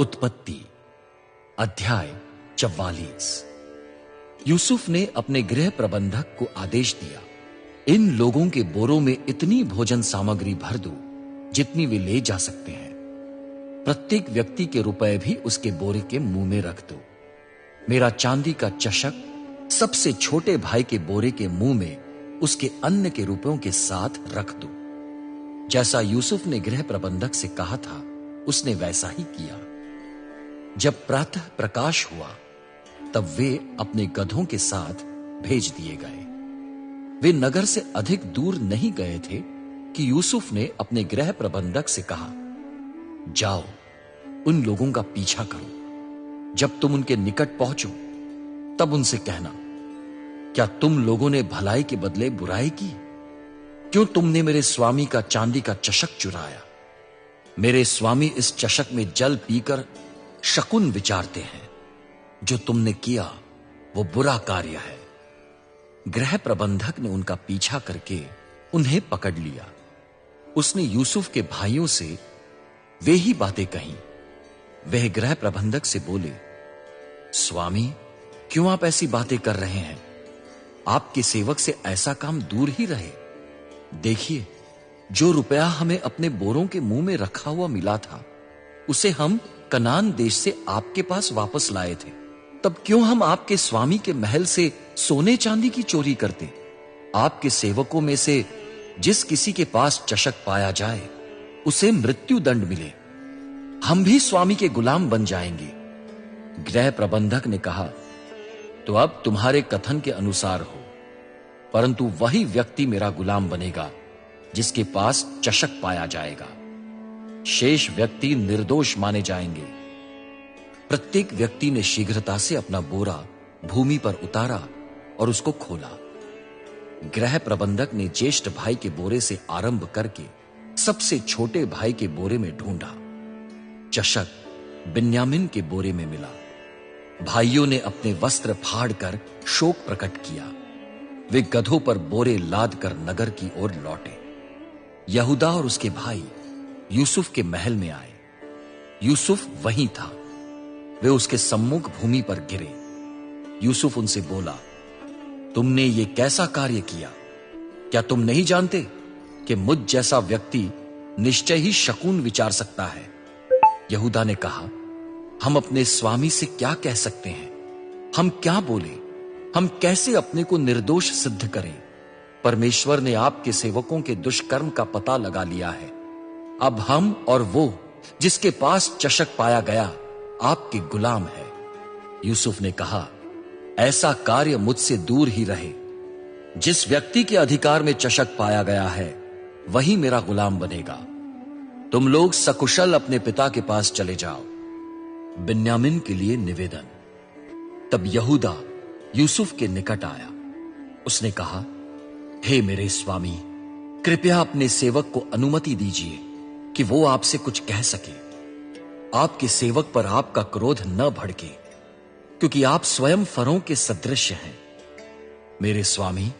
उत्पत्ति अध्याय 44। यूसुफ ने अपने गृह प्रबंधक को आदेश दिया, इन लोगों के बोरों में इतनी भोजन सामग्री भर दो जितनी वे ले जा सकते हैं। प्रत्येक व्यक्ति के रुपए भी उसके बोरे के मुंह में रख दो। मेरा चांदी का चशक सबसे छोटे भाई के बोरे के मुंह में उसके अन्न के रुपयों के साथ रख दो। जैसा यूसुफ ने गृह प्रबंधक से कहा था, उसने वैसा ही किया। जब प्रातः प्रकाश हुआ तब वे अपने गधों के साथ भेज दिए गए। वे नगर से अधिक दूर नहीं गए थे कि यूसुफ ने अपने गृह प्रबंधक से कहा, जाओ उन लोगों का पीछा करो। जब तुम उनके निकट पहुंचो तब उनसे कहना, क्या तुम लोगों ने भलाई के बदले बुराई की? क्यों तुमने मेरे स्वामी का चांदी का चशक चुराया? मेरे स्वामी इस चशक में जल पीकर शकुन विचारते हैं। जो तुमने किया वो बुरा कार्य है। गृह प्रबंधक ने उनका पीछा करके उन्हें पकड़ लिया। उसने यूसुफ के भाइयों से वे ही बातें कहीं। वह गृह प्रबंधक से बोले, स्वामी, क्यों आप ऐसी बातें कर रहे हैं? आपके सेवक से ऐसा काम दूर ही रहे। देखिए, जो रुपया हमें अपने बोरों के मुंह में रखा हुआ मिला था, उसे हम कनान देश से आपके पास वापस लाए थे। तब क्यों हम आपके स्वामी के महल से सोने चांदी की चोरी करते? आपके सेवकों में से जिस किसी के पास चशक पाया जाए उसे मृत्यु दंड मिले। हम भी स्वामी के गुलाम बन जाएंगे। गृह प्रबंधक ने कहा, तो अब तुम्हारे कथन के अनुसार हो, परंतु वही व्यक्ति मेरा गुलाम बनेगा जिसके पास चशक पाया जाएगा। शेष व्यक्ति निर्दोष माने जाएंगे। प्रत्येक व्यक्ति ने शीघ्रता से अपना बोरा भूमि पर उतारा और उसको खोला। गृह प्रबंधक ने ज्येष्ठ भाई के बोरे से आरंभ करके सबसे छोटे भाई के बोरे में ढूंढा। चशक बिन्यामिन के बोरे में मिला। भाइयों ने अपने वस्त्र फाड़कर शोक प्रकट किया। वे गधों पर बोरे लाद कर नगर की ओर लौटे। यहूदा और उसके भाई यूसुफ के महल में आए। यूसुफ वहीं था। वे उसके सम्मुख भूमि पर गिरे। यूसुफ उनसे बोला, तुमने ये कैसा कार्य किया? क्या तुम नहीं जानते कि मुझ जैसा व्यक्ति निश्चय ही शकुन विचार सकता है? यहूदा ने कहा, हम अपने स्वामी से क्या कह सकते हैं? हम क्या बोले? हम कैसे अपने को निर्दोष सिद्ध करें? परमेश्वर ने आपके सेवकों के दुष्कर्म का पता लगा लिया है। अब हम और वो जिसके पास चशक पाया गया आपके गुलाम है। यूसुफ ने कहा, ऐसा कार्य मुझसे दूर ही रहे। जिस व्यक्ति के अधिकार में चशक पाया गया है वही मेरा गुलाम बनेगा। तुम लोग सकुशल अपने पिता के पास चले जाओ। बिन्यामिन के लिए निवेदन। तब यहूदा यूसुफ के निकट आया। उसने कहा, हे मेरे स्वामी, कृपया अपने सेवक को अनुमति दीजिए कि वो आपसे कुछ कह सके। आपके सेवक पर आपका क्रोध न भड़के, क्योंकि आप स्वयं फरों के सदृश हैं। मेरे स्वामी,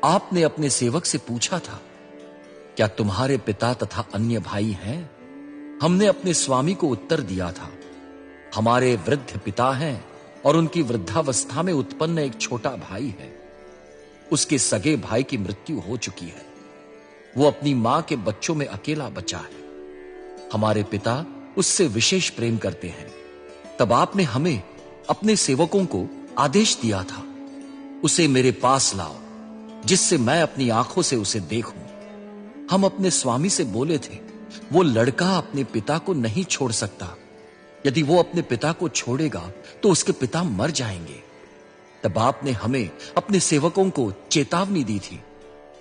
आपने अपने सेवक से पूछा था, क्या तुम्हारे पिता तथा अन्य भाई हैं? हमने अपने स्वामी को उत्तर दिया था, हमारे वृद्ध पिता हैं और उनकी वृद्धावस्था में उत्पन्न एक छोटा भाई है। उसके सगे भाई की मृत्यु हो चुकी है। वो अपनी मां के बच्चों में अकेला बचा है। हमारे पिता उससे विशेष प्रेम करते हैं। तब आपने हमें अपने सेवकों को आदेश दिया था, उसे मेरे पास लाओ जिससे मैं अपनी आंखों से उसे देखूं। हम अपने स्वामी से बोले थे, वो लड़का अपने पिता को नहीं छोड़ सकता। यदि वो अपने पिता को छोड़ेगा तो उसके पिता मर जाएंगे। तब आपने हमें अपने सेवकों को चेतावनी दी थी,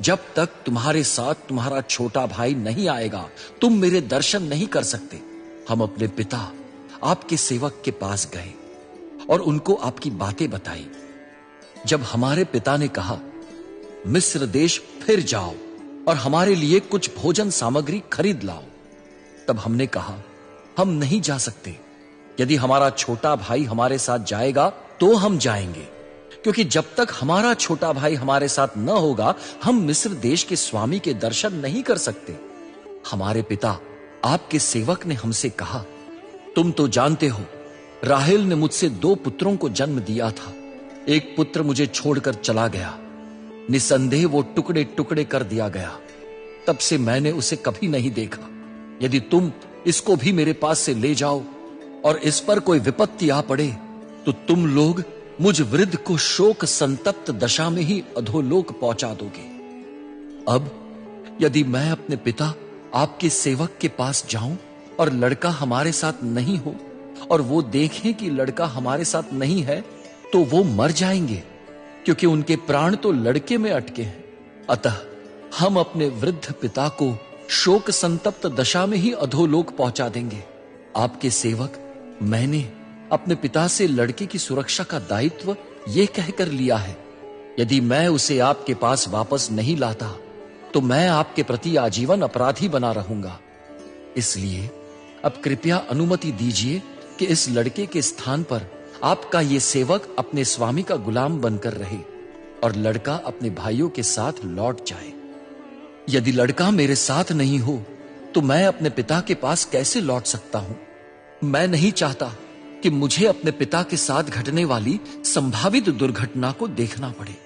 जब तक तुम्हारे साथ तुम्हारा छोटा भाई नहीं आएगा तुम मेरे दर्शन नहीं कर सकते। हम अपने पिता आपके सेवक के पास गए और उनको आपकी बातें बताई। जब हमारे पिता ने कहा, मिस्र देश फिर जाओ और हमारे लिए कुछ भोजन सामग्री खरीद लाओ, तब हमने कहा, हम नहीं जा सकते। यदि हमारा छोटा भाई हमारे साथ जाएगा तो हम जाएंगे, क्योंकि जब तक हमारा छोटा भाई हमारे साथ न होगा हम मिस्र देश के स्वामी के दर्शन नहीं कर सकते। हमारे पिता आपके सेवक ने हमसे कहा, तुम तो जानते हो, राहेल ने मुझसे 2 पुत्रों को जन्म दिया था। एक पुत्र मुझे छोड़कर चला गया, निसंदेह वो टुकड़े टुकड़े कर दिया गया। तब से मैंने उसे कभी नहीं देखा। यदि तुम इसको भी मेरे पास से ले जाओ और इस पर कोई विपत्ति आ पड़े, तो तुम लोग मुझ वृद्ध को शोक संतप्त दशा में ही अधोलोक पहुंचा दोगे। अब यदि मैं अपने पिता आपके सेवक के पास जाऊं और लड़का हमारे साथ नहीं हो, और वो देखें कि लड़का हमारे साथ नहीं है, तो वो मर जाएंगे, क्योंकि उनके प्राण तो लड़के में अटके हैं। अतः हम अपने वृद्ध पिता को शोक संतप्त दशा में ही अधोलोक पहुंचा देंगे। आपके सेवक मैंने अपने पिता से लड़के की सुरक्षा का दायित्व यह कहकर लिया है, यदि मैं उसे आपके पास वापस नहीं लाता, तो मैं आपके प्रति आजीवन अपराधी बना रहूंगा। इसलिए अब कृपया अनुमति दीजिए कि इस लड़के के स्थान पर आपका ये सेवक अपने स्वामी का गुलाम बनकर रहे और लड़का अपने भाइयों के साथ लौट जाए। यदि लड़का मेरे साथ नहीं हो, तो मैं अपने पिता के पास कैसे लौट सकता हूं? मैं नहीं चाहता कि मुझे अपने पिता के साथ घटने वाली संभावित दुर्घटना को देखना पड़े।